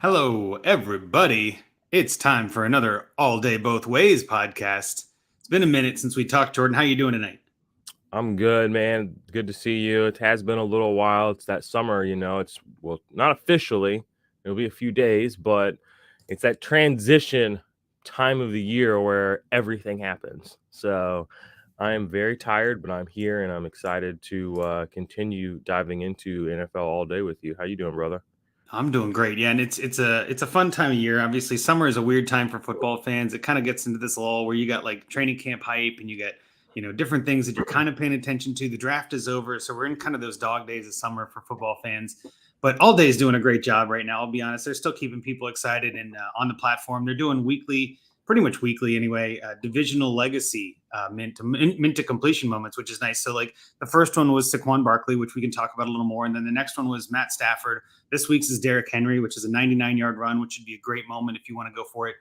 Hello, everybody. It's time for another All Day Both Ways podcast. It's been a minute since we talked, Jordan. How you doing tonight? I'm good, man. Good to see you. It has been a little while. It's that summer, it's not officially. It'll be a few days, but it's that transition time of the year where everything happens. So I am very tired, but I'm here and I'm excited to continue diving into NFL all day with you. How you doing, brother? I'm doing great. Yeah, and it's a fun time of year. Obviously, summer is a weird time for football fans. It kind of gets into this lull where you got like training camp hype and you get, different things that you're kind of paying attention to. The draft is over, so we're in kind of those dog days of summer for football fans. But All Day is doing a great job right now. I'll be honest; they're still keeping people excited and on the platform. They're doing weekly, pretty much weekly anyway, divisional legacy mint to completion moments, which is nice. So like the first one was Saquon Barkley, which we can talk about a little more, and then the next one was Matt Stafford. This week's is Derrick Henry, which is a 99-yard run, which would be a great moment if you want to go for it.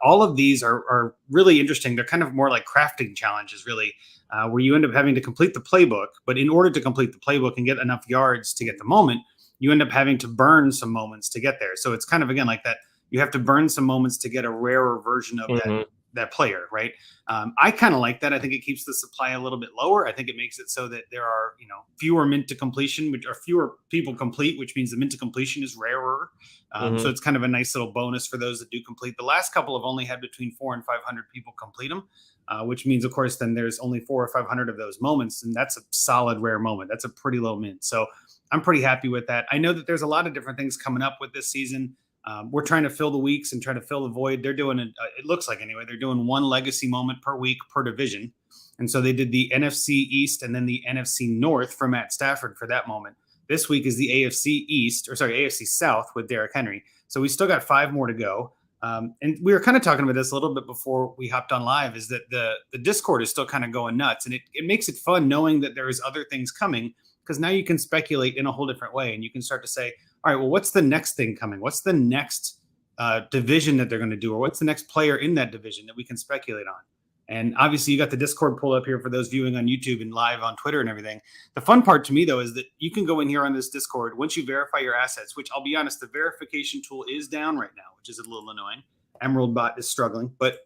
All of these are really interesting. They're kind of more like crafting challenges, really, where you end up having to complete the playbook. But in order to complete the playbook and get enough yards to get the moment, you end up having to burn some moments to get there. So it's kind of, again, like that. You have to burn some moments to get a rarer version of that player, right? I kind of like that. I think it keeps the supply a little bit lower. I think it makes it so that there are, fewer mint to completion, which are fewer people complete, which means the mint to completion is rarer. So it's kind of a nice little bonus for those that do complete. The last couple have only had between 400 and 500 people complete them, which means, of course, then there's only 400 or 500 of those moments, and that's a solid rare moment. That's a pretty low mint. So I'm pretty happy with that. I know that there's a lot of different things coming up with this season. We're trying to fill the weeks and try to fill the void. They're doing it. It looks like anyway. They're doing one legacy moment per week per division, and so they did the NFC East and then the NFC North for Matt Stafford for that moment. This week is the AFC South with Derrick Henry. So we still got 5 more to go. And we were kind of talking about this a little bit before we hopped on live. Is that the Discord is still kind of going nuts, and it makes it fun knowing that there's other things coming, because now you can speculate in a whole different way, and you can start to say, all right, well, what's the next thing coming? What's the next division that they're going to do? Or what's the next player in that division that we can speculate on? And obviously, you got the Discord pulled up here for those viewing on YouTube and live on Twitter and everything. The fun part to me, though, is that you can go in here on this Discord once you verify your assets, which I'll be honest, the verification tool is down right now, which is a little annoying. Emerald Bot is struggling. But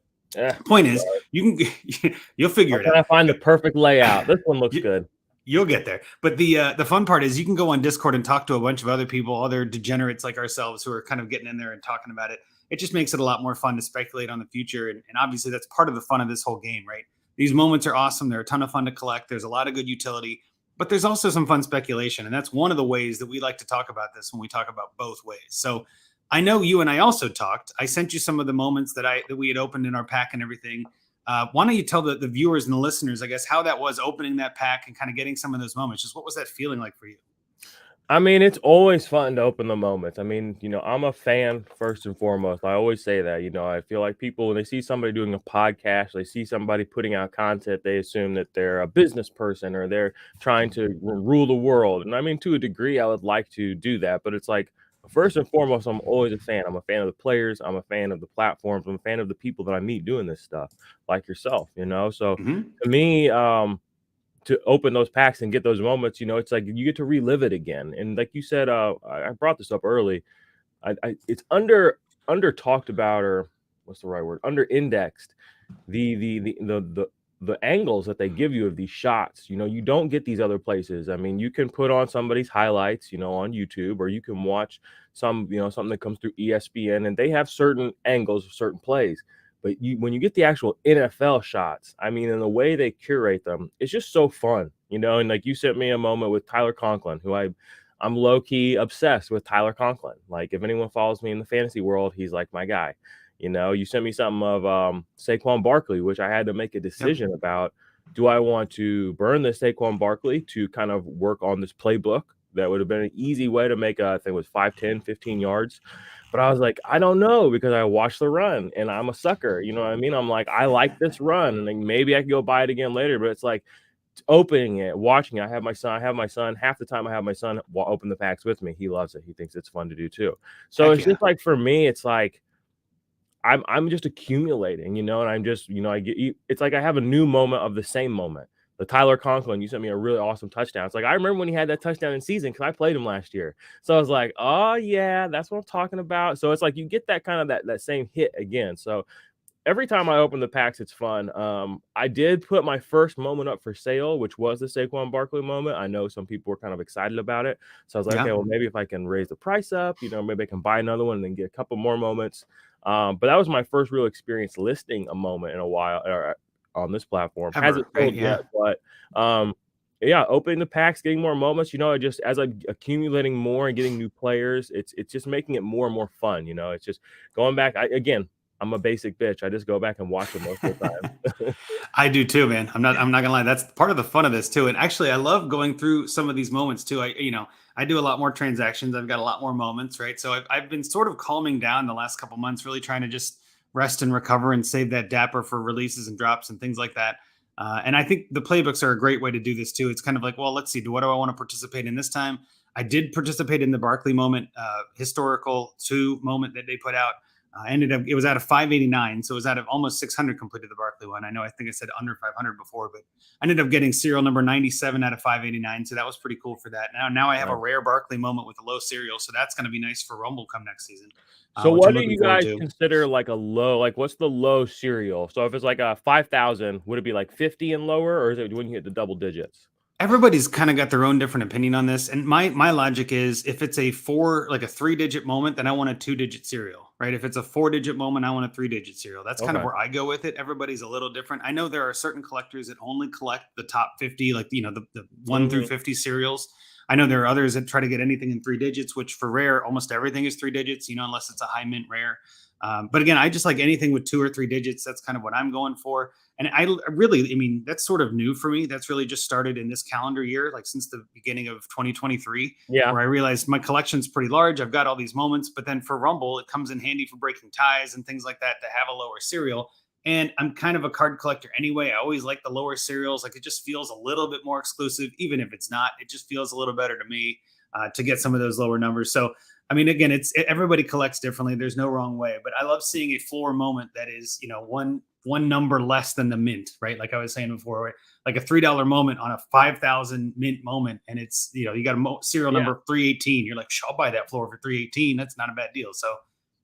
point is, you'll figure it out. I find the perfect layout. This one looks good. You'll get there. But the fun part is you can go on Discord and talk to a bunch of other people, other degenerates like ourselves who are kind of getting in there and talking about it. It just makes it a lot more fun to speculate on the future. And obviously that's part of the fun of this whole game, right? These moments are awesome. They're a ton of fun to collect. There's a lot of good utility, but there's also some fun speculation. And that's one of the ways that we like to talk about this when we talk about both ways. So I know you and I also talked. I sent you some of the moments that we had opened in our pack and everything. Why don't you tell the viewers and the listeners, I guess, how that was opening that pack and kind of getting some of those moments? Just what was that feeling like for you? I mean, it's always fun to open the moments. I mean, I'm a fan first and foremost. I always say that, I feel like people, when they see somebody doing a podcast, they see somebody putting out content, they assume that they're a business person or they're trying to rule the world. And I mean, to a degree, I would like to do that, but it's like, first and foremost, I'm always a fan. I'm a fan of the players. I'm a fan of the platforms. I'm a fan of the people that I meet doing this stuff, like yourself, So to me, to open those packs and get those moments, it's like you get to relive it again. And like you said, I brought this up early. It's under talked about, or what's the right word? Under indexed. The angles that they give you of these shots, you don't get these other places. I mean, you can put on somebody's highlights, on YouTube, or you can watch something that comes through ESPN, and they have certain angles of certain plays. But when you get the actual NFL shots, I mean, and the way they curate them, it's just so fun, And like you sent me a moment with Tyler Conklin, who I'm low key obsessed with Tyler Conklin. Like if anyone follows me in the fantasy world, he's like my guy. You sent me something of Saquon Barkley, which I had to make a decision about. Do I want to burn this Saquon Barkley to kind of work on this playbook? That would have been an easy way to make, I think it was 5, 10, 15 yards. But I was like, I don't know, because I watched the run and I'm a sucker. You know what I mean? I'm like, I like this run, and then maybe I can go buy it again later. But it's like opening it, watching it. I have my son. Half the time I have my son open the packs with me. He loves it. He thinks it's fun to do too. So it's just like, for me, it's like I'm just accumulating, and I'm just, it's like I have a new moment of the same moment. the Tyler Conklin, you sent me a really awesome touchdown. It's like, I remember when he had that touchdown in season because I played him last year. So I was like, oh yeah, that's what I'm talking about. So it's like you get that kind of that same hit again. So every time I open the packs, it's fun. I did put my first moment up for sale, which was the Saquon Barkley moment. I know some people were kind of excited about it. So I was like, Yeah. okay, well, maybe if I can raise the price up, maybe I can buy another one and then get a couple more moments. But that was my first real experience listing a moment in a while on this platform. Hasn't Ever, right? sold Yeah. yet, but yeah, opening the packs, getting more moments, just as I'm accumulating more and getting new players, it's just making it more and more fun. It's just going back. I'm a basic bitch. I just go back and watch it most of the time. I do too, man. I'm not gonna lie. That's part of the fun of this too. And actually, I love going through some of these moments too. I do a lot more transactions. I've got a lot more moments, right? So I've been sort of calming down the last couple months, really trying to just rest and recover and save that dapper for releases and drops and things like that. And I think the playbooks are a great way to do this too. It's kind of like, well, let's see, what do I want to participate in this time? I did participate in the Barkley moment, historical 2 moment that they put out. It was out of 589, so it was out of almost 600 completed the Barkley one. I think I said under 500 before, but I ended up getting serial number 97 out of 589, so that was pretty cool for that. Now I have a rare Barkley moment with a low serial, so that's going to be nice for Rumble come next season, So which what I'm do looking you forward guys to. consider like a low? Like, what's the low serial? So if it's like a 5,000, would it be like 50 and lower, or is it when you hit the double digits? Everybody's kind of got their own different opinion on this, and my logic is if it's a 3-digit moment, then I want a 2-digit serial, right? If it's a 4-digit moment, I want a 3-digit serial. That's kind of Okay. where I go with it. Everybody's a little different. I know there are certain collectors that only collect the top 50, like the 1 through Mhm. 50 serials. I know there are others that try to get anything in 3 digits, which for rare, almost everything is 3 digits, unless it's a high mint rare. But again, I just like anything with 2 or 3 digits. That's kind of what I'm going for. And I mean, that's sort of new for me. That's really just started in this calendar year, like since the beginning of 2023, Yeah. where I realized my collection's pretty large. I've got all these moments, but then for Rumble, it comes in handy for breaking ties and things like that to have a lower serial. And I'm kind of a card collector anyway. I always like the lower serials. Like it just feels a little bit more exclusive, even if it's not. It just feels a little better to me to get some of those lower numbers. So I mean, again, everybody collects differently. There's no wrong way, but I love seeing a floor moment that is, one number less than the mint, right? Like I was saying before, right? Like a $3 moment on a 5,000 mint moment, and it's you got a serial Yeah. number 318. You're like, I'll buy that floor for 318. That's not a bad deal. So Yeah.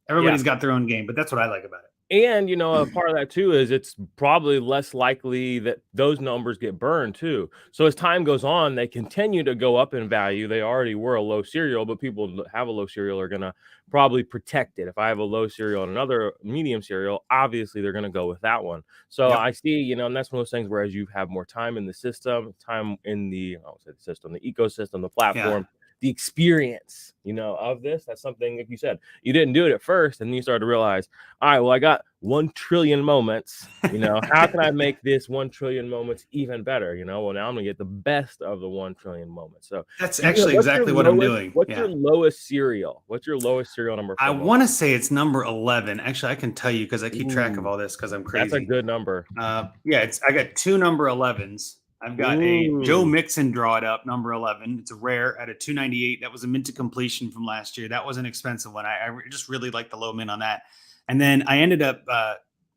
everybody's got their own game, but that's what I like about it. And, a part of that too is it's probably less likely that those numbers get burned too. So as time goes on, they continue to go up in value. They already were a low serial, but people that have a low serial are gonna probably protect it. If I have a low serial and another medium serial, obviously they're gonna go with that one. So Yep. I see, and that's one of those things where as you have more time in the system, time in the I won't say the system, the ecosystem, the Yeah. platform, the experience, of this. That's something like you said, you didn't do it at first, and then you started to realize, all right, well, I got 1 trillion moments. How can I make this 1 trillion moments even better? Well, now I'm gonna get the best of the 1 trillion moments. So, That's actually exactly what I'm doing. what's your Yeah. lowest serial? What's your lowest serial number I for a moment? want to say it's number 11. Actually, I can tell you because I keep track of Ooh, all this because I'm that's a crazy. good number. Yeah, I got 2 number 11s. I've got a Joe Ooh, Mixon draw it up number 11. It's a rare at a 298. That was a mint to completion from last year. That was an expensive one. I just really like the low mint on that. And then I ended up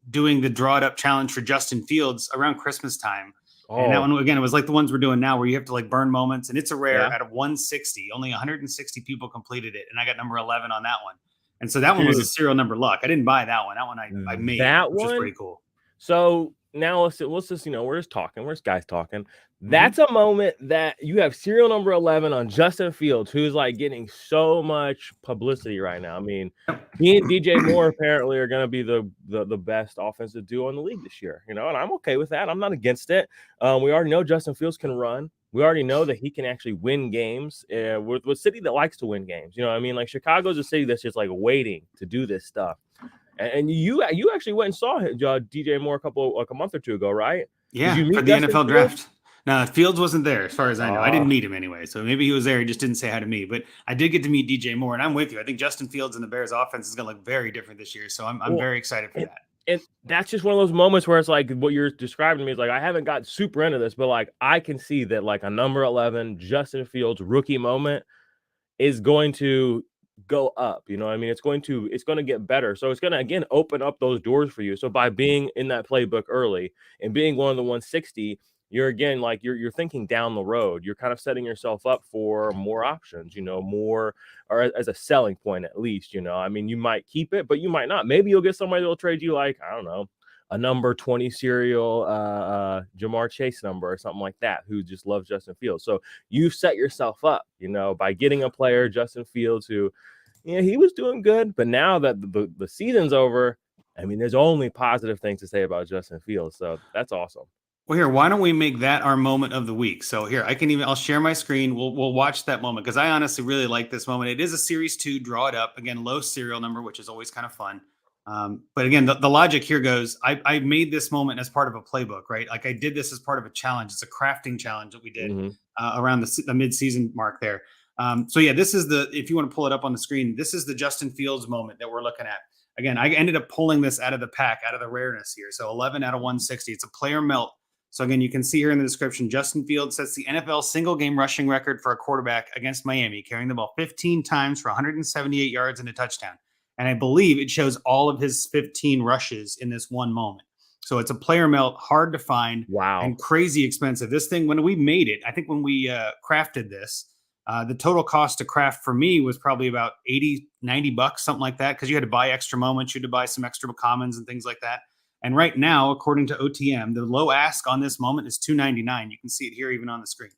doing the draw it up challenge for Justin Fields around Christmas time. And that oh, one again, it was like the ones we're doing now, where you have to like burn moments, and it's a rare yeah, out of 160. Only 160 people completed it, and I got number 11 on that one. And so that one was a dude, serial number luck. I didn't buy that one. That one I made, that which was one. pretty cool. So now let's just, we're just talking, we're just guys talking. Mhm. That's a moment that you have serial number 11 on Justin Fields, who's like getting so much publicity right now. I mean, he and DJ Moore apparently are going to be the best offensive duo in the league this year, and I'm okay with that. I'm not against it. We already know Justin Fields can run. We already know that he can actually win games with a city that likes to win games. You know what I mean? Like Chicago's a city that's just like waiting to do this stuff. And you actually went and saw DJ Moore a month or two ago, right? Did Yeah, you for meet the Justin NFL Fields? draft. Now Fields wasn't there, as far as I know. I Uh, didn't meet him anyway, so maybe he was there. He just didn't say hi to me. But I did get to meet DJ Moore, and I'm with you. I think Justin Fields and the Bears' offense is going to look very different this year. So I'm well, very excited for and, that. and that's just one of those moments where it's like what you're describing to me is like I haven't got super into this, but like I can see that like a number 11 Justin Fields rookie moment is going to go up. You know what I mean? It's going to get better. So it's going to again open up those doors for you. So by being in that playbook early and being one of the 160, you're again like you're thinking down the road. You're kind of setting yourself up for more options, more or as a selling point at least. I mean, you might keep it, but you might not. Maybe you'll get somebody that'll trade you like, I don't know, a number 20 serial Jamar Chase number or something like that, who just loves Justin Fields. So you set yourself up, by getting a player, Justin Fields, who, he was doing good, but now that the season's over, I mean, there's only positive things to say about Justin Fields. So that's awesome. Well, here, why don't we make that our moment of the week? So here, I'll share my screen. We'll watch that moment because I honestly really like this moment. It is a series 2, draw it up again, low serial number, which is always kind of fun. But again, the logic here goes, I made this moment as part of a playbook, right? Like I did this as part of a challenge. It's a crafting challenge that we did around the mid-season mark there. So yeah, this is if you want to pull it up on the screen, this is the Justin Fields moment that we're looking at. Again, I ended up pulling this out of the pack, out of the rareness here. So 11 out of 160. It's a player melt. So again, you can see here in the description, Justin Fields sets the NFL single game rushing record for a quarterback against Miami, carrying the ball 15 times for 178 yards and a touchdown. And I believe it shows all of his 15 rushes in this one moment. So it's a player melt, hard to find, and crazy expensive. This thing, when we made it, I think when we crafted this, the total cost to craft for me was probably about 80, 90 bucks, something like that, because you had to buy extra moments, you had to buy some extra commons and things like that. And right now, according to OTM, the low ask on this moment is $299. You can see it here even on the screen.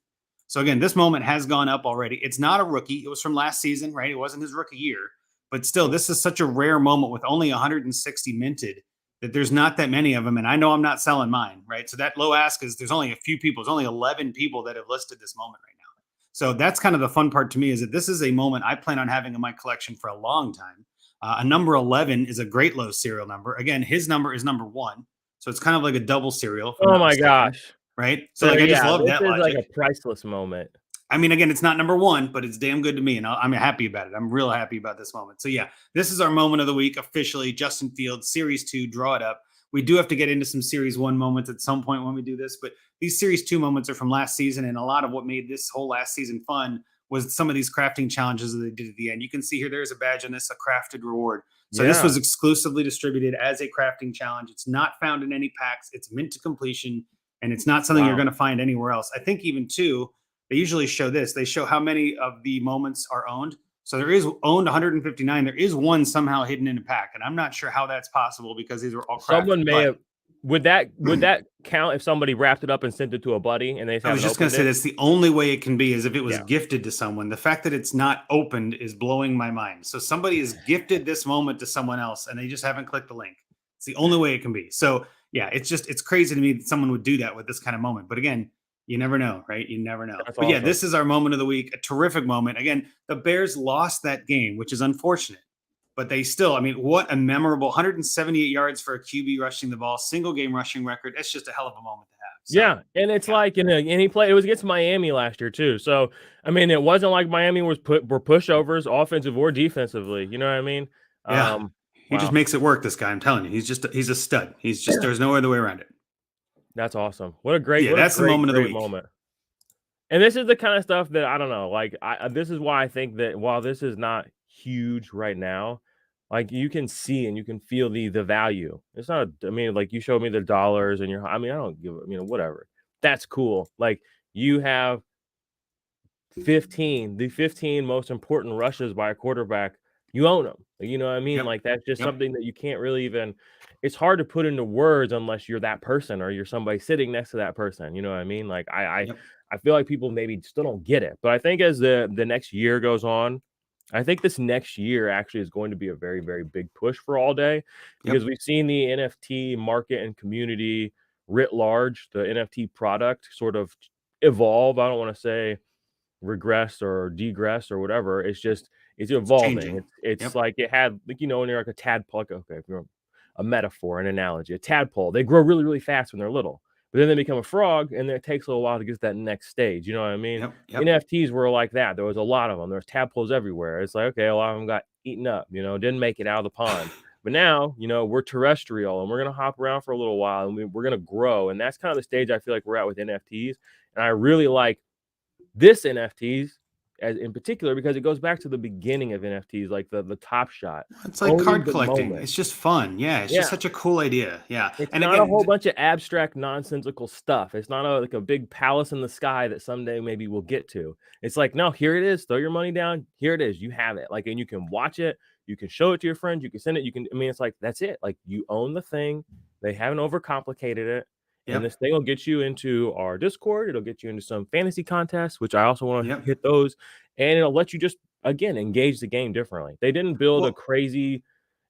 So again, this moment has gone up already. It's not a rookie. It was from last season, right? It wasn't his rookie year. But still, this is such a rare moment with only 160 minted that there's not that many of them. And I know I'm not selling mine, right? So that low ask is there's only a few people. There's only 11 people that have listed this moment right now. So that's kind of the fun part to me, is that this is a moment I plan on having in my collection for a long time. A number 11 is a great low serial number. Again, his number is number 1. So it's kind of like a double serial. Oh my gosh. Right. So like, I just love that logic. Like a priceless moment. I mean, again, it's not number 1, but it's damn good to me. And I'm happy about it. I'm real happy about this moment. So yeah, this is our moment of the week. Officially, Justin Fields, series 2, draw it up. We do have to get into some series 1 moments at some point when we do this, but these series 2 moments are from last season. And a lot of what made this whole last season fun was some of these crafting challenges that they did at the end. You can see here, there's a badge on this, a crafted reward. So this was exclusively distributed as a crafting challenge. It's not found in any packs. It's mint to completion, and it's not something you're going to find anywhere else. I think even too, they usually show this. They show how many of the moments are owned. So there is owned 159. There is one somehow hidden in a pack, and I'm not sure how that's possible because these are all crafted. Someone may have. Would that count if somebody wrapped it up and sent it to a buddy and they? I was just going to say that's the only way it can be is if it was gifted to someone. The fact that it's not opened is blowing my mind. So somebody has gifted this moment to someone else and they just haven't clicked the link. It's the only way it can be. So yeah, it's crazy to me that someone would do that with this kind of moment. But again, you never know, right? You never know. But yeah, this is our moment of the week. A terrific moment. Again, the Bears lost that game, which is unfortunate. But they still, I mean, what a memorable 178 yards for a QB rushing the ball, single game rushing record. It's just a hell of a moment to have. So, yeah. And it's like, he played, it was against Miami last year too. So, I mean, it wasn't like Miami were pushovers offensive or defensively. You know what I mean? Yeah. He just makes it work, this guy. I'm telling you, he's a stud. There's no other way around it. That's awesome. What a great, that's the moment of the week. Moment. And this is the kind of stuff that I don't know. Like, this is why I think that while this is not huge right now, like you can see and you can feel the value. It's not, I mean, like you showed me the dollars and I don't give, whatever. That's cool. Like you have the 15 most important rushes by a quarterback. You own them. You know what I mean? Yep. Like that's just something that you can't really even, it's hard to put into words unless you're that person or you're somebody sitting next to that person. You know what I mean? Like I feel like people maybe still don't get it, but I think as the next year goes on, I think this next year actually is going to be a very, very big push for All Day because we've seen the NFT market and community writ large, the NFT product sort of evolve. I don't want to say regress or degress or whatever. It's just, it's evolving. It's like it had, like, when you're like a tadpole, okay, if you're a metaphor, an analogy, a tadpole, they grow really, really fast when they're little. But then they become a frog, and then it takes a little while to get to that next stage. You know what I mean? NFTs were like that. There was a lot of them. There's tadpoles everywhere. It's like, okay, a lot of them got eaten up, didn't make it out of the pond. But now, we're terrestrial, and we're going to hop around for a little while, and we're going to grow. And that's kind of the stage I feel like we're at with NFTs. And I really like this NFTs as in particular, because it goes back to the beginning of NFTs, like the Top Shot, It's like owning card the collecting. moment. It's just fun. Yeah, it's just Yeah. such a cool idea. Yeah. It's And not a again, whole bunch of abstract, nonsensical stuff. It's not like a big palace in the sky that someday maybe we'll get to. It's like, no, here it is. Throw your money down. Here it is. You have it. Like, and you can watch it. You can show it to your friends. You can send it. You can, I mean, it's like, that's it. Like, you own the thing. They haven't overcomplicated it. And yep. this thing will get you into our Discord. It'll get you into some fantasy contests, which I also want to Yep. hit those. And it'll let you just, again, engage the game differently. They didn't build a Well, crazy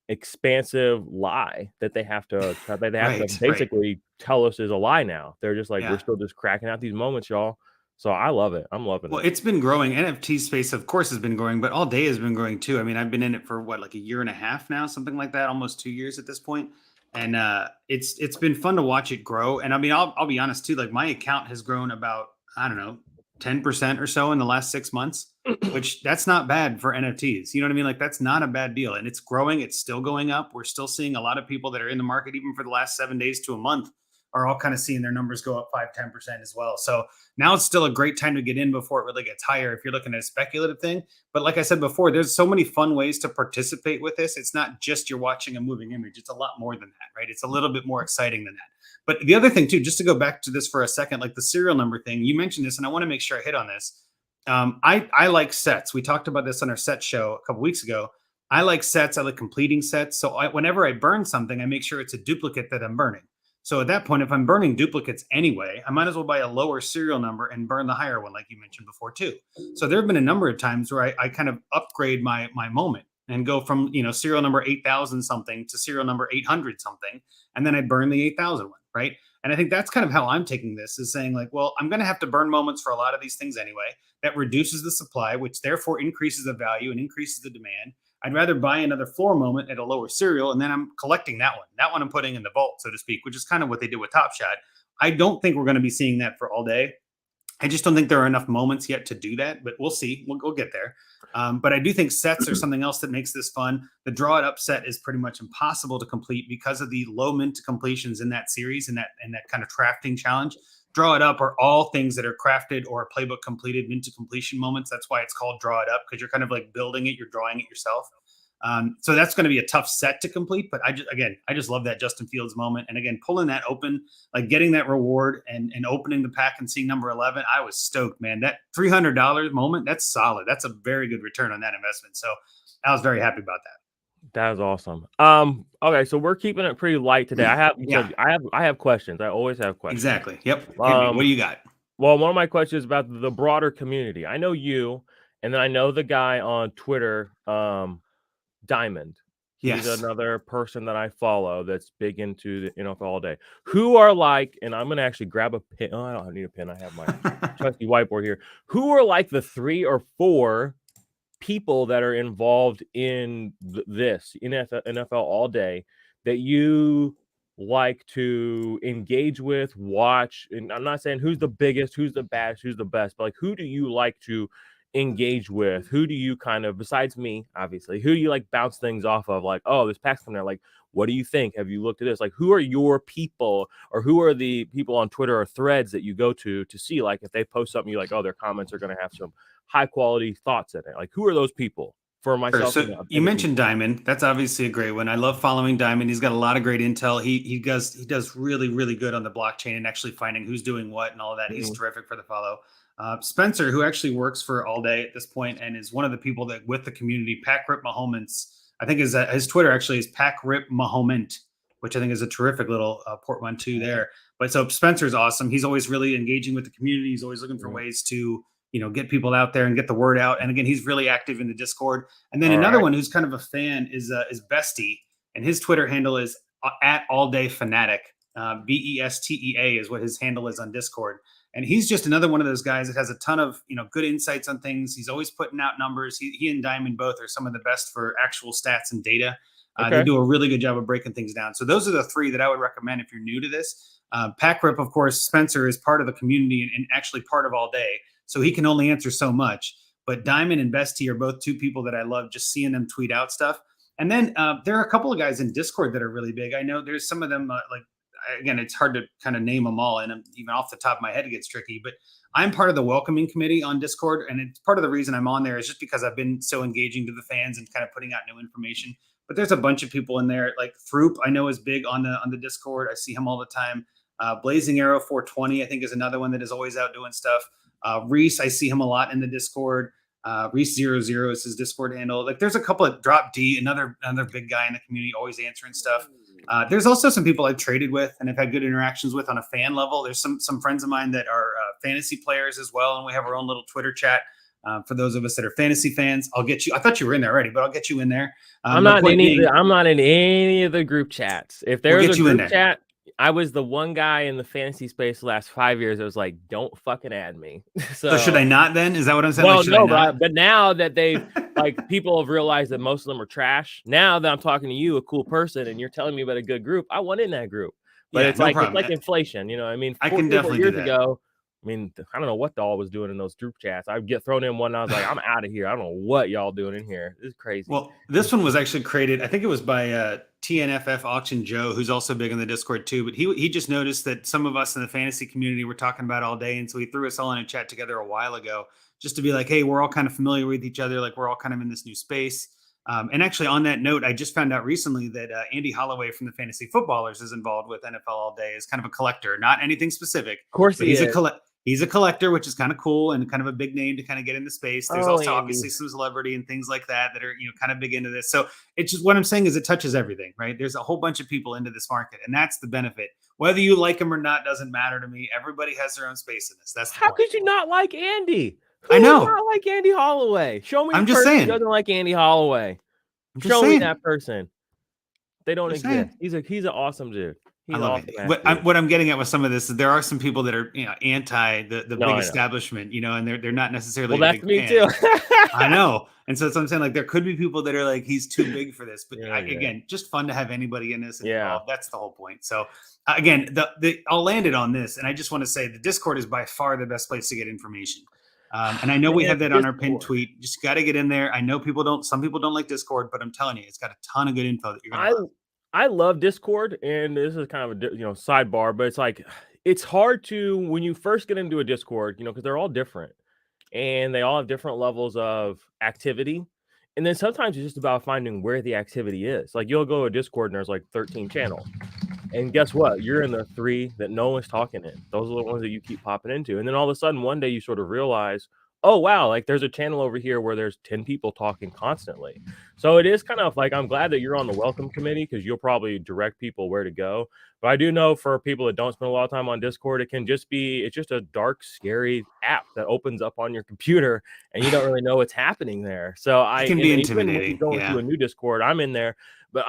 expansive lie that they have to right. basically tell us is a lie now. They're just like, we're Yeah. still just cracking out these moments, y'all. So I love it. I'm loving Well, it. it's been growing. NFT space, of course, has been growing, but all day has been growing too. I mean, I've been in it for what, like a year and a half now, something like that, almost 2 years at this point. And it's been fun to watch it grow. And I mean, I'll be honest too. Like my account has grown about, I don't know, 10% or so in the last 6 months, which that's not bad for NFTs. You know what I mean? Like that's not a bad deal. And it's growing. It's still going up. We're still seeing a lot of people that are in the market, even for the last 7 days to a month, are all kind of seeing their numbers go up 5-10% as well. So now it's still a great time to get in before it really gets higher if you're looking at a speculative thing. But like I said before, there's so many fun ways to participate with this. It's not just you're watching a moving image. It's a lot more than that, right? It's a little bit more exciting than that. But the other thing too, just to go back to this for a second, like the serial number thing, you mentioned this, and I want to make sure I hit on this. I like sets. We talked about this on our set show a couple weeks ago. I like sets. I like completing sets. So whenever I burn something, I make sure it's a duplicate that I'm burning. So at that point, if I'm burning duplicates anyway, I might as well buy a lower serial number and burn the higher one, like you mentioned before too. So there have been a number of times where I kind of upgrade my moment and go from serial number 8,000 something to serial number 800 something, and then I burn the 8,000 one, right? And I think that's kind of how I'm taking this, is saying like, well, I'm going to have to burn moments for a lot of these things anyway. That reduces the supply, which therefore increases the value and increases the demand. I'd rather buy another floor moment at a lower serial, and then I'm collecting that one. That one I'm putting in the vault, so to speak, which is kind of what they did with Top Shot. I don't think we're going to be seeing that for all day. I just don't think there are enough moments yet to do that, but we'll see. We'll get there. But I do think sets are something else that makes this fun. The draw it up set is pretty much impossible to complete because of the low mint completions in that series and that kind of crafting challenge. Draw it up are all things that are crafted or playbook completed mint to completion moments. That's why it's called draw it up, because you're kind of like building it, you're drawing it yourself. So that's going to be a tough set to complete, but I just love that Justin Fields moment. And again, pulling that open, like getting that reward and opening the pack and seeing number 11, I was stoked, man. That $300 moment, that's solid. That's a very good return on that investment. So I was very happy about that. That is awesome. Okay, so we're keeping it pretty light today. You Yeah, said I have questions. I always have questions. exactly. Yep. Hit me. What do you got? Well, one of my questions is about the broader community. I know you, and then I know the guy on Twitter, Diamond. He's Yes. another person that I follow that's big into the NFL all day. Who are like, and I'm gonna actually grab a pin. Oh, I don't need a pin. I have my trusty whiteboard here. Who are like the 3 or 4 people that are involved in this NFL all day that you like to engage with, watch? And I'm not saying who's the biggest, who's the best, who's the best, but like, who do you like to engage with? Who do you kind of, besides me, obviously, who do you like bounce things off of? Like, oh, this pack's coming out. Like, what do you think? Have you looked at this? Like, who are your people, or who are the people on Twitter or threads that you go to see, like, if they post something, you're like, oh, their comments are going to have some high quality thoughts in it? Like, who are those people for Sure. myself So you and the mentioned people? Diamond. That's obviously a great one. I love following Diamond. He's got a lot of great intel. He does really good on the blockchain and actually finding who's doing what and all of that. He's Mhm. terrific for the follow. Spencer, who actually works for All Day at this point and is one of the people that with the community, Pack Rip Mahomans, I think his Twitter actually is Pack Rip Mahomant, which I think is a terrific little portmanteau there. But so Spencer's awesome. He's always really engaging with the community. He's always looking for Mhm. ways to get people out there and get the word out. And again, he's really active in the Discord. And then All another right. one who's kind of a fan is Bestie, and his Twitter handle is at All Day Fanatic. Bestea is what his handle is on Discord. And he's just another one of those guys that has a ton of good insights on things. He's always putting out numbers. He and Diamond both are some of the best for actual stats and data. They Okay. do a really good job of breaking things down. So those are the 3 that I would recommend if you're new to this. Pack Rip, of course, Spencer is part of the community and actually part of All Day, so he can only answer so much. But Diamond and Bestie are both 2 people that I love just seeing them tweet out stuff. And then there are a couple of guys in Discord that are really big. I know there's some of them like again, it's hard to kind of name them all, and even off the top of my head, it gets tricky. But I'm part of the welcoming committee on Discord, and it's part of the reason I'm on there is just because I've been so engaging to the fans and kind of putting out new information. But there's a bunch of people in there, like Throop, I know is big on the Discord. I see him all the time. Blazing Arrow 420, I think, is another one that is always out doing stuff. Reese, I see him a lot in the Discord. Reese00 is his Discord handle. Like, there's a couple of Drop D, another big guy in the community, always answering stuff. There's also some people I've traded with and have had good interactions with on a fan level. There's some friends of mine that are fantasy players as well, and we have our own little Twitter chat. For those of us that are fantasy fans, I'll get you. I thought you were in there already, but I'll get you in there. I'm not in any of the group chats. If there's a group chat, I was the one guy in the fantasy space the last 5 years. I was like, don't fucking add me. So should I not then? Is that what I'm saying? Well, no, but now that they've like people have realized that most of them are trash. Now that I'm talking to you, a cool person, and you're telling me about a good group, I want in that group. But it's like inflation, you know. I mean, I can definitely years do that. ago. I mean, I don't know what the all was doing in those group chats. I'd get thrown in one, and I was like, I'm out of here. I don't know what y'all doing in here. This is crazy. Well, this one was actually created, I think it was by TNFF Auction Joe, who's also big on the Discord too. But he just noticed that some of us in the fantasy community were talking about all day. And so he threw us all in a chat together a while ago just to be like, hey, we're all kind of familiar with each other. Like, we're all kind of in this new space. And actually, on that note, I just found out recently that Andy Holloway from the Fantasy Footballers is involved with NFL All Day as kind of a collector, not anything specific. Of course, he's a collector, which is kind of cool and kind of a big name to kind of get into space. There's also obviously some celebrity and things like that are, you know, kind of big into this. So it's just what I'm saying is it touches everything, right? There's a whole bunch of people into this market, and that's the benefit. Whether you like them or not doesn't matter to me. Everybody has their own space in this. That's the how could you not like Andy? I know. Not like Andy Holloway. Show me. I'm just saying. Who doesn't like Andy Holloway. Show me that person. They don't exist. He's an awesome dude. I love it. What I'm getting at with some of this is there are some people that are, you know, anti the big establishment, you know, and they're not necessarily. Well, that's me too. I know, and so that's what I'm saying. Like, there could be people that are like, he's too big for this, but again, just fun to have anybody in this. Involved. That's the whole point. So again, I'll land it on this, and I just want to say the Discord is by far the best place to get information. And I know we have that on our pinned tweet. Just got to get in there. I know some people don't like Discord, but I'm telling you, it's got a ton of good info that you're going to love. I love Discord, and this is kind of a sidebar, but it's like it's hard to when you first get into a Discord, you know, because they're all different and they all have different levels of activity. And then sometimes it's just about finding where the activity is. Like, you'll go to Discord and there's like 13 channels. And guess what? You're in the 3 that no one's talking in. Those are the ones that you keep popping into. And then all of a sudden, one day you sort of realize, oh, wow, like there's a channel over here where there's 10 people talking constantly. So it is kind of like, I'm glad that you're on the welcome committee because you'll probably direct people where to go. But I do know for people that don't spend a lot of time on Discord, it's just a dark, scary app that opens up on your computer and you don't really know what's happening there. So it can be intimidating. When you go into a new Discord, I'm in there, but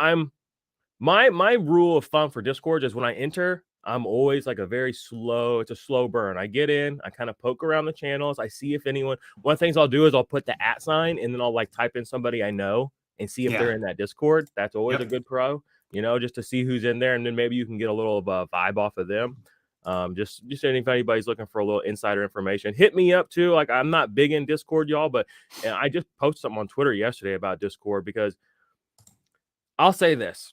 my rule of thumb for Discord is when I enter, I'm always like it's a slow burn. I get in, I kind of poke around the channels. I see if anyone, one of the things I'll do is I'll put the @ sign and then I'll like type in somebody I know and see if they're in that Discord. That's always a good pro, you know, just to see who's in there. And then maybe you can get a little of a vibe off of them. Just if anybody's looking for a little insider information, hit me up too. Like, I'm not big in Discord, y'all, but I just posted something on Twitter yesterday about Discord because I'll say this.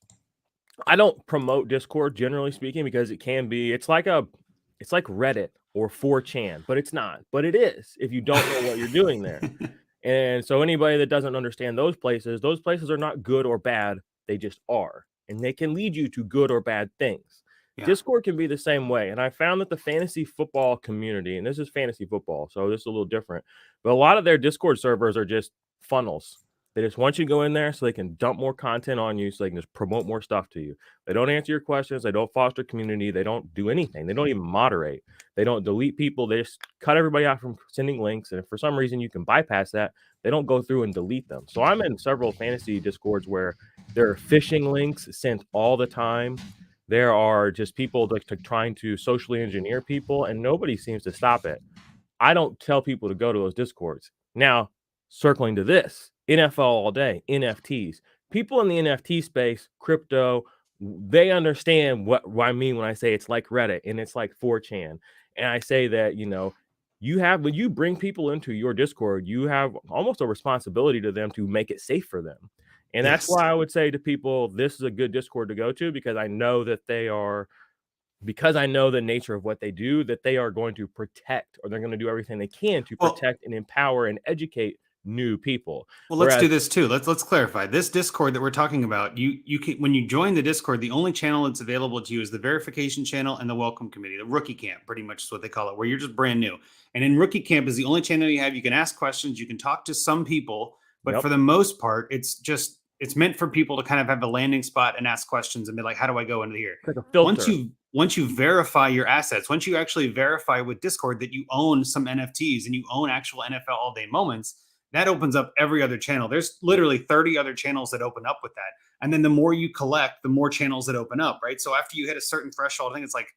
I don't promote Discord, generally speaking, because it's like Reddit or 4chan, but it's not. But it is if you don't know what you're doing there. And so anybody that doesn't understand those places are not good or bad. They just are. And they can lead you to good or bad things. Yeah. Discord can be the same way. And I found that the fantasy football community, and this is fantasy football, so this is a little different, but a lot of their Discord servers are just funnels. They just want you to go in there so they can dump more content on you so they can just promote more stuff to you. They don't answer your questions. They don't foster community. They don't do anything. They don't even moderate. They don't delete people. They just cut everybody out from sending links. And if for some reason you can bypass that, they don't go through and delete them. So I'm in several fantasy Discords where there are phishing links sent all the time. There are just people trying to socially engineer people, and nobody seems to stop it. I don't tell people to go to those Discords. Now, circling to this, NFL All Day, NFTs. People in the NFT space, crypto, they understand what I mean when I say it's like Reddit and it's like 4chan. And I say that, you know, when you bring people into your Discord, you have almost a responsibility to them to make it safe for them. And that's why I would say to people, this is a good Discord to go to because I know that they are because I know the nature of what they do, that they are going to protect, or they're going to do everything they can to Well, protect and empower and educate new people. let's Whereas, do this too. Let's clarify. This Discord that we're talking about, you can, when you join the Discord, the only channel that's available to you is the verification channel and the welcome committee, the rookie camp, pretty much is what they call it, where you're just brand new. And in rookie camp is the only channel you have. You can ask questions, you can talk to some people, but yep, for the most part, it's meant for people to kind of have a landing spot and ask questions and be like, how do I go into here? it's like a Once filter. you verify your assets, once you actually verify with Discord that you own some NFTs and you own actual NFL all day moments, that opens up every other channel. There's literally 30 other channels that open up with that. And then the more you collect, the more channels that open up, right? So after you hit a certain threshold, I think it's like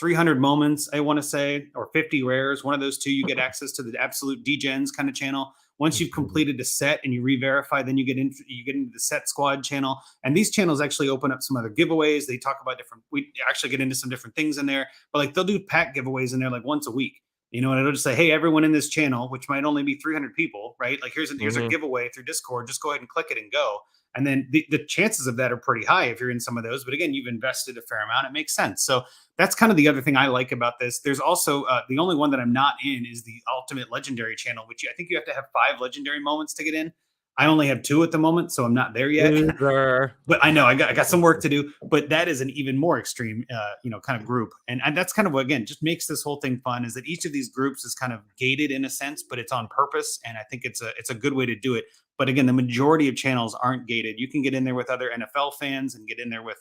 300 moments, I want to say, or 50 rares, one of those two, you get access to the absolute degens kind of channel. Once you've completed a set and you re-verify, then you get into the set squad channel. And these channels actually open up some other giveaways. They talk about we actually get into some different things in there, but like they'll do pack giveaways in there like once a week. And it'll just say, hey, everyone in this channel, which might only be 300 people, right? Like here's a Mhm. giveaway through Discord. Just go ahead and click it and go. And then the chances of that are pretty high if you're in some of those. But again, you've invested a fair amount. It makes sense. So that's kind of the other thing I like about this. There's also the only one that I'm not in is the Ultimate Legendary channel, which I think you have to have 5 legendary moments to get in. I only have 2 at the moment, so I'm not there yet. Loser. But I know I got some work to do. But that is an even more extreme, kind of group, and that's kind of what again just makes this whole thing fun. Is that each of these groups is kind of gated in a sense, but it's on purpose, and I think it's a good way to do it. But again, the majority of channels aren't gated. You can get in there with other NFL fans and get in there with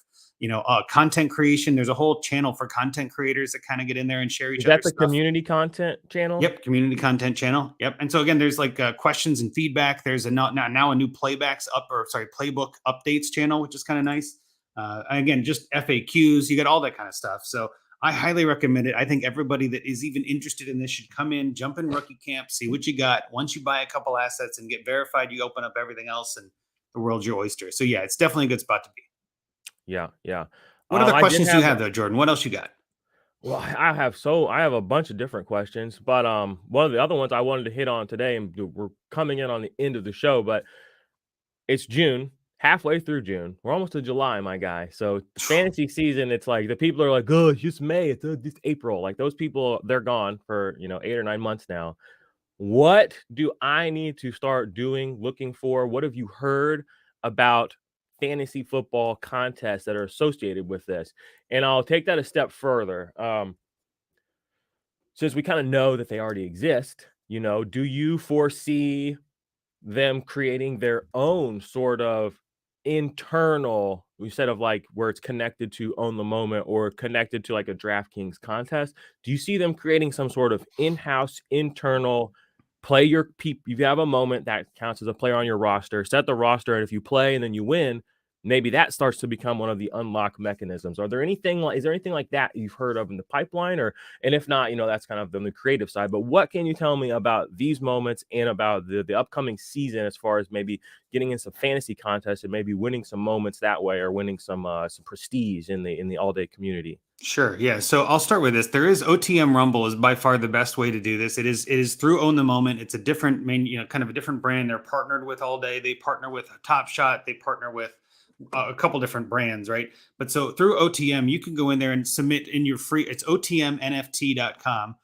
content creation. There's a whole channel for content creators that kind of get in there and share Is each that other's the stuff. community content channel? Yep, community content channel. Yep. And so again, there's like questions and feedback. There's now a new playbook updates channel, which is kind of nice. Again, just FAQs. You got all that kind of stuff. So I highly recommend it. I think everybody that is even interested in this should come in, jump in rookie camp, see what you got. Once you buy a couple assets and get verified, you open up everything else, and the world's your oyster. So yeah, it's definitely a good spot to be. Yeah, yeah. What other I did questions do you have have though, Jordan? What else you got? well, I have a bunch of different questions, but one of the other ones I wanted to hit on today, and we're coming in on the end of the show, but it's June, halfway through June. We're almost to July, my guy. So the fantasy season, it's like the people are like, "Oh, it's just May. It's April." Like those people, they're gone for 8 or 9 months now. What do I need to start doing, looking for? What have you heard about fantasy football contests that are associated with this? And I'll take that a step further. Since we kind of know that they already exist, do you foresee them creating their own sort of internal, instead of like where it's connected to Own the Moment or connected to like a DraftKings contest? Do you see them creating some sort of in-house internal play your peep? You have a moment that counts as a player on your roster, set the roster, and if you play and then you win, maybe that starts to become one of the unlock mechanisms. Is there anything like that you've heard of in the pipeline? Or, and if not, that's kind of the creative side. But what can you tell me about these moments and about the upcoming season, as far as maybe getting in some fantasy contests and maybe winning some moments that way, or winning some prestige in the all day community? Sure. Yeah. So I'll start with this. There is OTM Rumble is by far the best way to do this. It is through Own the Moment. It's a different kind of a different brand. They're partnered with All Day. They partner with Top Shot. They partner with a couple different brands, right? But so through OTM, you can go in there and submit in your free. It's otmnft.com.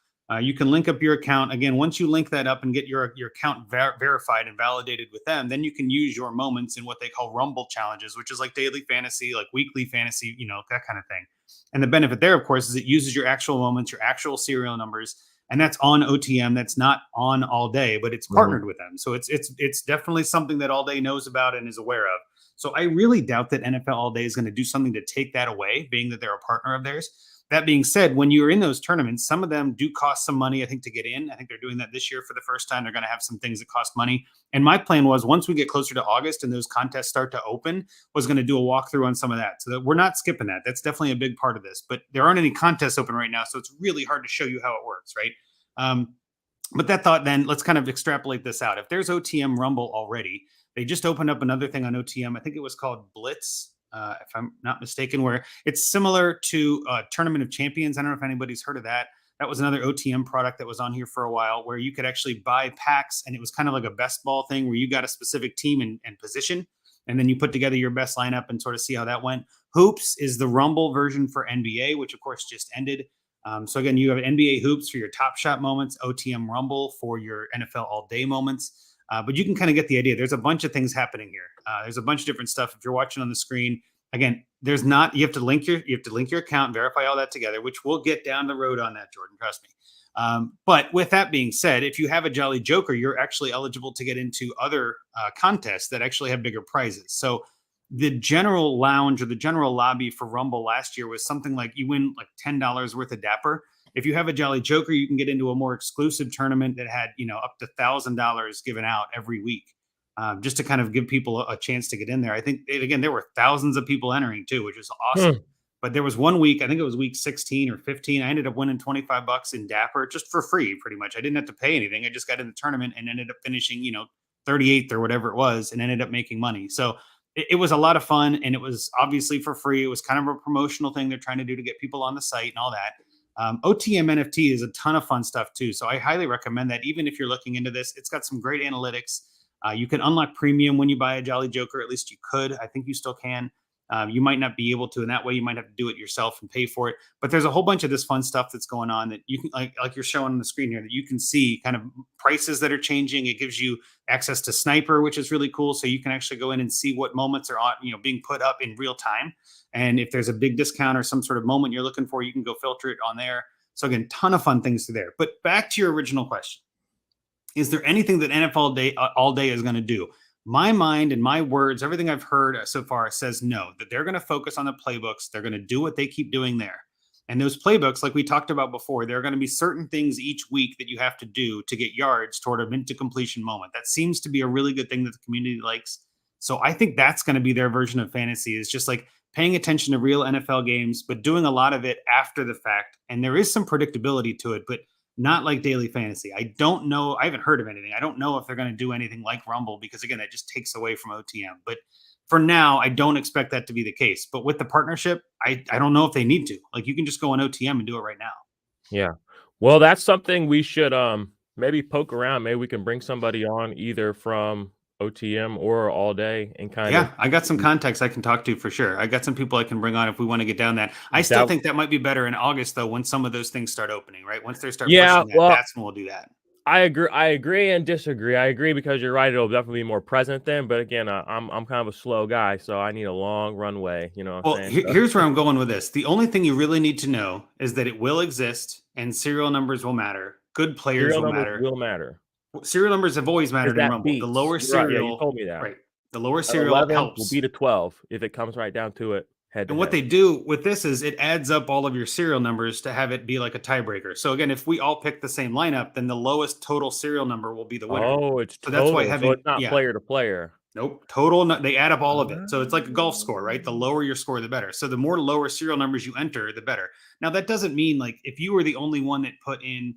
You can link up your account. Again, once you link that up and get your account verified and validated with them, then you can use your moments in what they call Rumble challenges, which is like daily fantasy, like weekly fantasy, that kind of thing. And the benefit there, of course, is it uses your actual moments, your actual serial numbers, and that's on OTM. That's not on All Day, but it's Mhm. partnered with them. So it's definitely something that All Day knows about and is aware of. So I really doubt that NFL All Day is going to do something to take that away, being that they're a partner of theirs. That being said, when you're in those tournaments, some of them do cost some money, I think, to get in. I think they're doing that this year for the first time. They're going to have some things that cost money. And my plan was once we get closer to August and those contests start to open, was going to do a walkthrough on some of that. So that we're not skipping that. That's definitely a big part of this. But there aren't any contests open right now, so it's really hard to show you how it works, right? Um, but that thought, then let's kind of extrapolate this out. If there's OTM Rumble already, they just opened up another thing on OTM. I think it was called Blitz, if I'm not mistaken, where it's similar to Tournament of Champions. I don't know if anybody's heard of that. That was another OTM product that was on here for a while, where you could actually buy packs, and it was kind of like a best ball thing where you got a specific team and position. and then you put together your best lineup and sort of see how that went. Hoops is the Rumble version for NBA, which of course just ended. So again, you have NBA Hoops for your Top Shot moments, OTM Rumble for your NFL All Day moments. But you can kind of get the idea. There's a bunch of things happening here. There's a bunch of different stuff. If you're watching on the screen, again, there's not. You have to link your account, verify all that together, which we'll get down the road on that, Jordan. Trust me. But with that being said, if you have a Jolly Joker, you're actually eligible to get into other contests that actually have bigger prizes. So the general lounge or the general lobby for Rumble last year was something like you win like $10 worth of Dapper. If you have a Jolly Joker, you can get into a more exclusive tournament that had, up to $1,000 given out every week, just to kind of give people a chance to get in there. I think, again, there were thousands of people entering too, which is awesome. But there was one week, I think it was week 16 or 15. I ended up winning $25 in Dapper just for free, pretty much. I didn't have to pay anything. I just got in the tournament and ended up finishing, 38th or whatever it was, and ended up making money. So it was a lot of fun, and it was obviously for free. It was kind of a promotional thing they're trying to do to get people on the site and all that. OTM NFT is a ton of fun stuff too. So I highly recommend that. Even if you're looking into this, it's got some great analytics. You can unlock premium when you buy a Jolly Joker. At least you could. I think you still can. You might not be able to, and that way you might have to do it yourself and pay for it. But there's a whole bunch of this fun stuff that's going on that you can, like you're showing on the screen here, that you can see kind of prices that are changing. It gives you access to Sniper, which is really cool. So you can actually go in and see what moments are on, being put up in real time. And if there's a big discount or some sort of moment you're looking for, you can go filter it on there. So again, ton of fun things there. But back to your original question: is there anything that NFL All Day is going to do? My mind and my words, everything I've heard so far says no, that they're going to focus on the playbooks. They're going to do what they keep doing there. And those playbooks, like we talked about before, there are going to be certain things each week that you have to do to get yards toward a mint to completion moment. That seems to be a really good thing that the community likes. So I think that's going to be their version of fantasy, is just like paying attention to real NFL games, but doing a lot of it after the fact. And there is some predictability to it, but not like daily fantasy. I don't know. I haven't heard of anything. I don't know if they're going to do anything like Rumble, because again, that just takes away from OTM. But for now, I don't expect that to be the case. But with the partnership, I don't know if they need to. Like, you can just go on OTM and do it right now. Yeah. Well, that's something we should maybe poke around. Maybe we can bring somebody on either from OTM or All Day and kind of. Yeah, I got some contacts I can talk to for sure. I got some people I can bring on if we want to get down that. I still think that might be better in August, though, when some of those things start opening, right? Once they start pushing that, that's when we'll do that. I agree and disagree. I agree because you're right. It'll definitely be more present then. But again, I'm kind of a slow guy, so I need a long runway. You know what I'm saying? Here's where I'm going with this. The only thing you really need to know is that it will exist, and serial numbers will matter. Good players will matter. Serial numbers have always mattered in Rumble. The lower serial, right, you told me that. Right. The lower serial 11 helps. will be to 12 if it comes right down to it. And what they do with this is it adds up all of your serial numbers to have it be like a tiebreaker. So again, if we all pick the same lineup, then the lowest total serial number will be the winner. Oh, it's so that's why having, so it's not player to player. Nope, total. They add up all of it. So it's like a golf score, right? The lower your score, the better. So the more lower serial numbers you enter, the better. Now that doesn't mean, like, if you were the only one that put in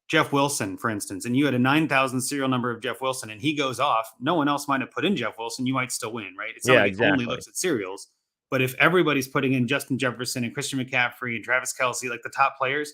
Jeff Wilson, for instance, and you had a 9,000 serial number of Jeff Wilson and he goes off, no one else might have put in Jeff Wilson. You might still win, right? It's not like it only looks at serials. But if everybody's putting in Justin Jefferson and Christian McCaffrey and Travis Kelce, like the top players,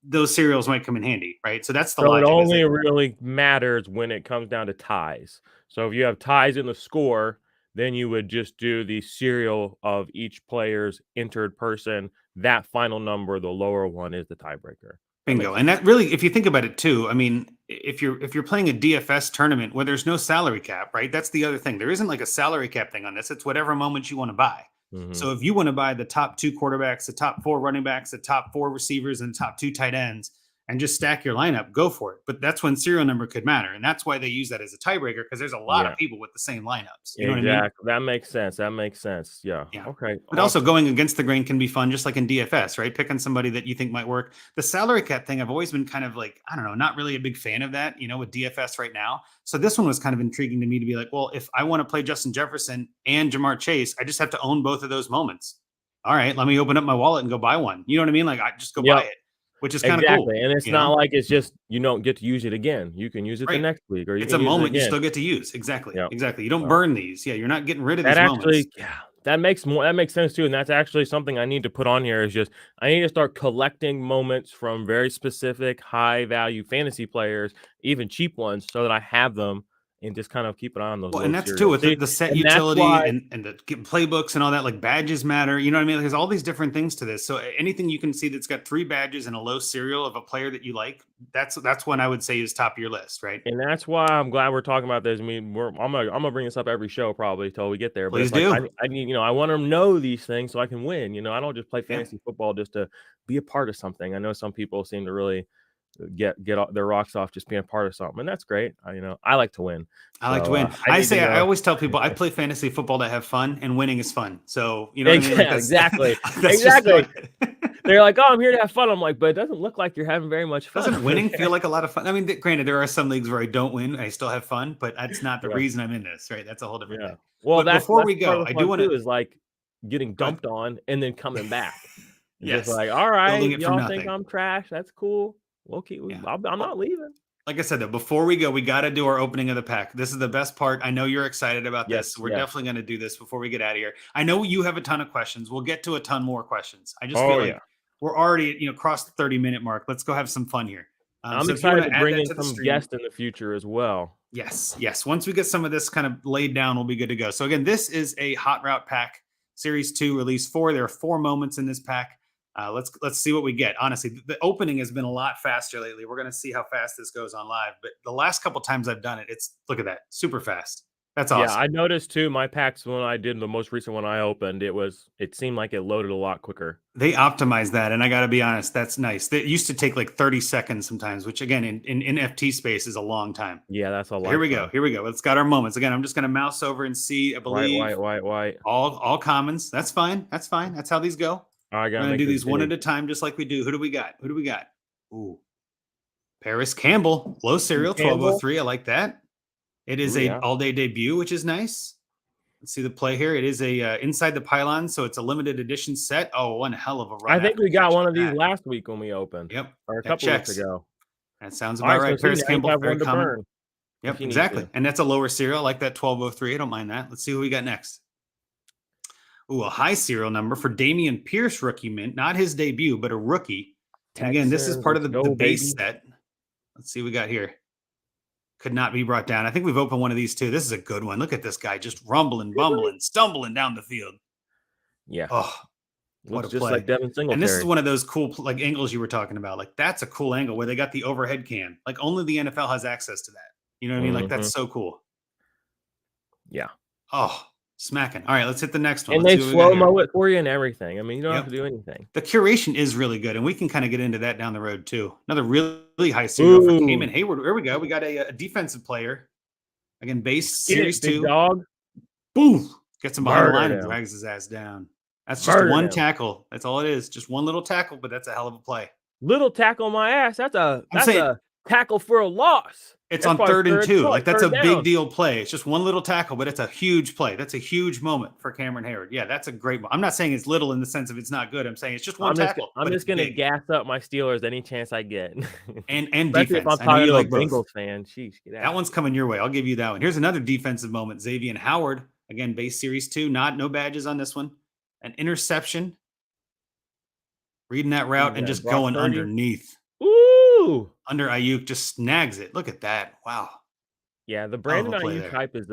those serials might come in handy, right? So that's the logic. It only really matters when it comes down to ties. So if you have ties in the score, then you would just do the serial of each player's entered person. That final number, the lower one, is the tiebreaker. Bingo. And that really, if you think about it too, I mean, if you're playing a DFS tournament where there's no salary cap, right? That's the other thing. There isn't like a salary cap thing on this. It's whatever moment you want to buy. So if you want to buy the top 2 quarterbacks, the top 4 running backs, the top 4 receivers, and the top 2 tight ends, and just stack your lineup, go for it. But that's when serial number could matter. And that's why they use that as a tiebreaker, because there's a lot of people with the same lineups. You know what I mean? That makes sense. Yeah. Okay. But also going against the grain can be fun, just like in DFS, right? Picking somebody that you think might work. The salary cap thing, I've always been kind of like, I don't know, not really a big fan of that, with DFS right now. So this one was kind of intriguing to me to be like, well, if I want to play Justin Jefferson and Jamar Chase, I just have to own both of those moments. All right, let me open up my wallet and go buy one. You know what I mean? Like, I just go buy it. Which is kind of cool. And it's not like it's just you don't get to use it again. You can use it the next week, or it's a moment you still get to use. Exactly. You don't burn these. You're not getting rid of these moments. That makes sense too. And that's actually something I need to put on here, is just I need to start collecting moments from very specific high value fantasy players, even cheap ones, so that I have them and just kind of keep an eye on those Well, low and that's too cereals. with See, the set and that's utility why. and the playbooks and all that. Like badges matter. You know what I mean? There's all these different things to this. So anything you can see that's got 3 badges and a low serial of a player that you like, that's one I would say is top of your list, right? And that's why I'm glad we're talking about this. I mean, I'm gonna bring this up every show probably till we get there. But Please it's like do. I need, I want to know these things so I can win. I don't just play Yeah, fantasy football just to be a part of something. I know some people seem to really their rocks off just being a part of something, and that's great. I like to win, I like to so win. I need to I know. always tell people I play fantasy football to have fun, and winning is fun. So you know what I mean? Like Yeah, that's exactly, that's just exactly. my. They're like, "Oh, I'm here to have fun." I'm like, "But it doesn't look like you're having very much fun Doesn't over winning there." feel like a lot of fun? I mean, granted, there are some leagues where I don't win, I still have fun, but that's not the Yeah, reason I'm in this, right? That's a whole different yeah. thing. Well, But that's before that's we part go, of I the do fun want to too, is like getting go ahead. dumped on and then coming back. And just Yes, like, all building right, it from y'all think nothing. I'm trash. That's cool. We'll keep. Yeah. I'm Well, not leaving. like I said, though, before we go, we got to do our opening of the pack. This is the best part. I know you're excited about this. Yes, So we're yes. definitely going to do this before we get out of here. I know you have a ton of questions. We'll get to a ton more questions. I just feel Oh like yeah. we're already, crossed the 30-minute mark. Let's go have some fun here. I'm So if you want excited to to add bring that in to the some stream, guests in the future as well. yes, yes. Once we get some of this kind of laid down, we'll be good to go. So again, this is a Hot Route pack, Series 2, Release 4. There are 4 moments in this pack. Let's see what we get. Honestly, the opening has been a lot faster lately. We're gonna see how fast this goes on live. But the last couple times I've done it, it's look at that, super fast. That's Yeah, awesome. I noticed too. My packs when I did the most recent one I opened, it seemed like it loaded a lot quicker. They optimize that, and I got to be honest, that's nice. That used to take like 30 seconds sometimes, which again in NFT space is a long time. Yeah, that's a So here we go. lifetime. Here we go. Let's got our moments. Again, I'm just gonna mouse over and see. I White, believe white, white, white. all commons. That's fine. That's fine. That's how these go. I We're gotta gonna make do this these one at big. a time, just like we do. Who do we got? Who do we got? Ooh, Paris Campbell, low Steve serial, Campbell. 1203. I like that. It is Ooh, a yeah. all-day debut, which is nice. Let's see the play here. It is a inside the pylon, so it's a limited edition set. Oh, one hell of a I run think after we got catching one of these that. last week when we opened, Yep, or a that couple weeks checks. ago. That sounds All about right, so right. see, Paris now you Campbell, have very one to common. burn if Yep, you need exactly. to. And that's a lower serial. I like that 1203. I don't mind that. Let's see who we got next. Ooh, a high serial number for Damian Pierce rookie mint, not his debut, but a rookie. And again, this is Texans, part of let's the go, base baby. set. Let's see what we got here. Could not be brought down. I think we've opened one of these too. This is a good one. Look at this guy just rumbling, bumbling, stumbling down the field. Yeah, Oh, what looks a just like play. Devin And this is Singletary. one of those cool like angles you were talking about. Like that's a cool angle where they got the overhead cam. Like only the NFL has access to that. You know what I mean? Like that's Mhm. so cool. Yeah. Oh, smacking. All right, let's hit the next one. And Let's they see what we got slow here. mo it for you and everything. I mean, you don't have to Yep. do anything. The curation is really good, and we can kind of get into that down the road too. Another really high serial for Ooh, Cayman Hayward. There we go. We got a defensive player. Again, base get it, series big 2. dog. Boom. Gets him behind the line Murdered and him. drags his ass down. That's just Murdered one him. tackle. That's all it is. Just one little tackle, but that's a hell of a play. Little tackle on my ass. That's I'm saying a tackle for a loss. it's That's on probably 3rd and 2. Like that's a third big down. deal play. It's just one little tackle, but it's a huge play. That's a huge moment for Cameron Hayward. Yeah, that's a great one. I'm not saying it's little in the sense of it's not good. I'm saying it's just one tackle, I'm but just it's gonna big. gas up my Steelers any chance I get. And Especially if defense. I'm I know talking you to a like both. Bengals fan. Sheesh, get That out. one's coming your way. I'll give you that one. Here's another defensive moment. Xavier Howard, again, base series 2, no badges on this one. An interception, reading that Who's route and that? just Brock going Purdy? underneath. Ooh. Under Ayuk, just snags it. Look at that. Wow. Yeah, the Hell of Brandon a play Ayuk there. hype is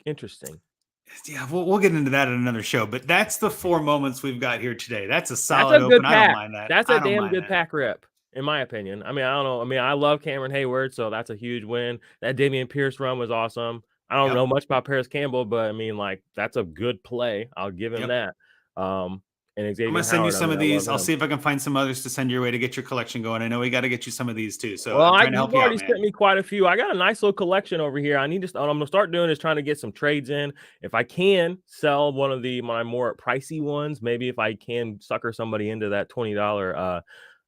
interesting. Yeah, we'll get into that in another show, but that's the 4 moments we've got here today. That's a That's solid a good open. I don't pack. mind that. That's I a don't damn mind good that. pack rep, in my opinion. I mean, I don't know. I mean, I love Cameron Hayward, so that's a huge win. That Dameon Pierce run was awesome. I don't Yep. know much about Paris Campbell, but I mean, like, that's a good play. I'll give him Yep. that. And I'm Xavier gonna send you Howard, I some mean, of I love these. I'll him. see if I can find some others to send your way to get your collection going. I know we got to get you some of these too. So Well, I'm trying to you've help you out, already man. sent me quite a few. I got a nice little collection over here. I need to. What I'm gonna start doing is trying to get some trades in. If I can sell one of my more pricey ones, maybe if I can sucker somebody into that $20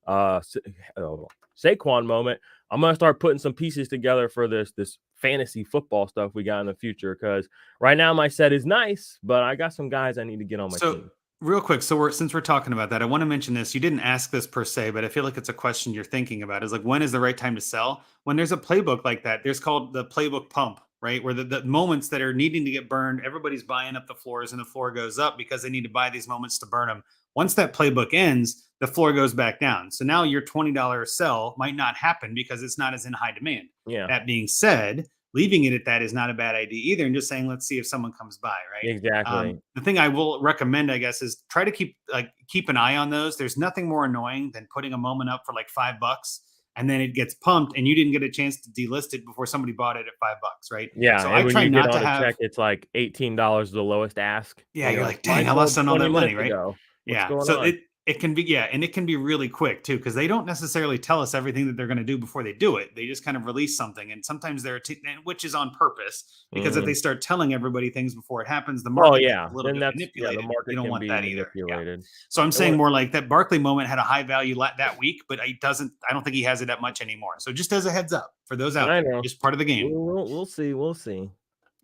Saquon moment, I'm gonna start putting some pieces together for this fantasy football stuff we got in the future. Because right now my set is nice, but I got some guys I need to get on my So team. real quick, so since we're talking about that, I want to mention this. You didn't ask this per se, but I feel like it's a question you're thinking about. Is like when is the right time to sell? When there's a playbook like that, there's called the playbook pump, right? Where the moments that are needing to get burned, everybody's buying up the floors and the floor goes up because they need to buy these moments to burn them. Once that playbook ends, the floor goes back down. So now your $20 sell might not happen because it's not as in high demand. Yeah. That being said, leaving it at that is not a bad idea either, and just saying, let's see if someone comes by, right? Exactly. The thing I will recommend, I guess, is try to keep an eye on those. There's nothing more annoying than putting a moment up for like $5 and then it gets pumped and you didn't get a chance to delist it before somebody bought it at $5, right? Yeah, So and I when try you get not to on to check, have. it's like $18 the lowest ask, Yeah, and you're you're like, like, "Mine dang, I lost sold on all 20 that money, minutes right? ago. What's Yeah. going So on?" it can be, yeah, and it can be really quick too, because they don't necessarily tell us everything that they're going to do before they do it. They just kind of release something, and sometimes which is on purpose, because if they Mhm. start telling everybody things before it happens, the Oh, market gets yeah, a little then bit that's yeah, the manipulated. You market don't can want be that either. Yeah. manipulated. So I'm And saying what more like that Barkley moment had a high value that week, but I don't think he has it that much anymore. So just as a heads up for those out I there, know. just part of the game. We'll see, we'll see.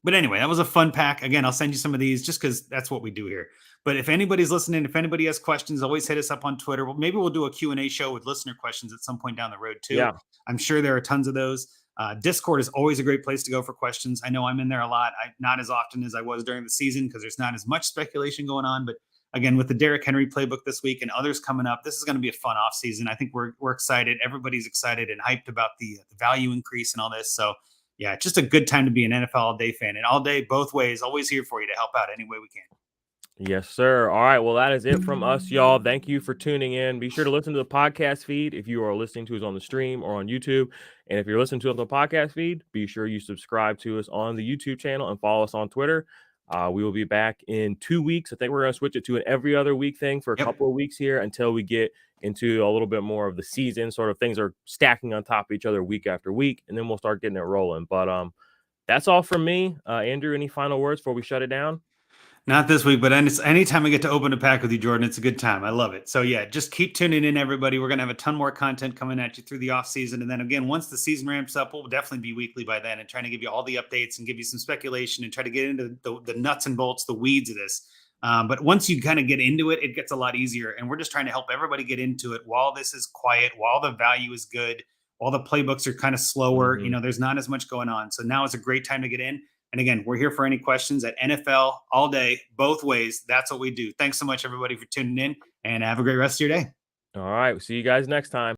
But anyway, that was a fun pack. Again, I'll send you some of these just because that's what we do here. But if anybody's listening, if anybody has questions, always hit us up on Twitter. Well, maybe we'll do a Q&A show with listener questions at some point down the road too. Yeah. I'm sure there are tons of those. Discord is always a great place to go for questions. I know I'm in there a lot. Not as often as I was during the season because there's not as much speculation going on. But again, with the Derrick Henry playbook this week and others coming up, this is going to be a fun off season. I think we're excited. Everybody's excited and hyped about the value increase and all this. So yeah, just a good time to be an NFL all day fan, and all day, both ways, always here for you to help out any way we can. Yes, sir. All right. Well, that is it from us, y'all. Thank you for tuning in. Be sure to listen to the podcast feed if you are listening to us on the stream or on YouTube. And if you're listening to us on the podcast feed, be sure you subscribe to us on the YouTube channel and follow us on Twitter. We will be back in 2 weeks. I think we're going to switch it to an every other week thing for a Yep. couple of weeks here until we get into a little bit more of the season. Sort of things are stacking on top of each other week after week, and then we'll start getting it rolling. But that's all from me. Andrew, any final words before we shut it down? Not this week, but anytime I get to open a pack with you, Jordan, it's a good time. I love it. So yeah, just keep tuning in, everybody. We're gonna have a ton more content coming at you through the off season, and then again, once the season ramps up, we'll definitely be weekly by then, and trying to give you all the updates and give you some speculation and try to get into the nuts and bolts, the weeds of this. But once you kind of get into it, it gets a lot easier, and we're just trying to help everybody get into it while this is quiet, while the value is good, while the playbooks are kind of slower. Mhm. There's not as much going on, so now is a great time to get in. And again, we're here for any questions at NFL all day, both ways. That's what we do. Thanks so much, everybody, for tuning in, and have a great rest of your day. All right. See you guys next time.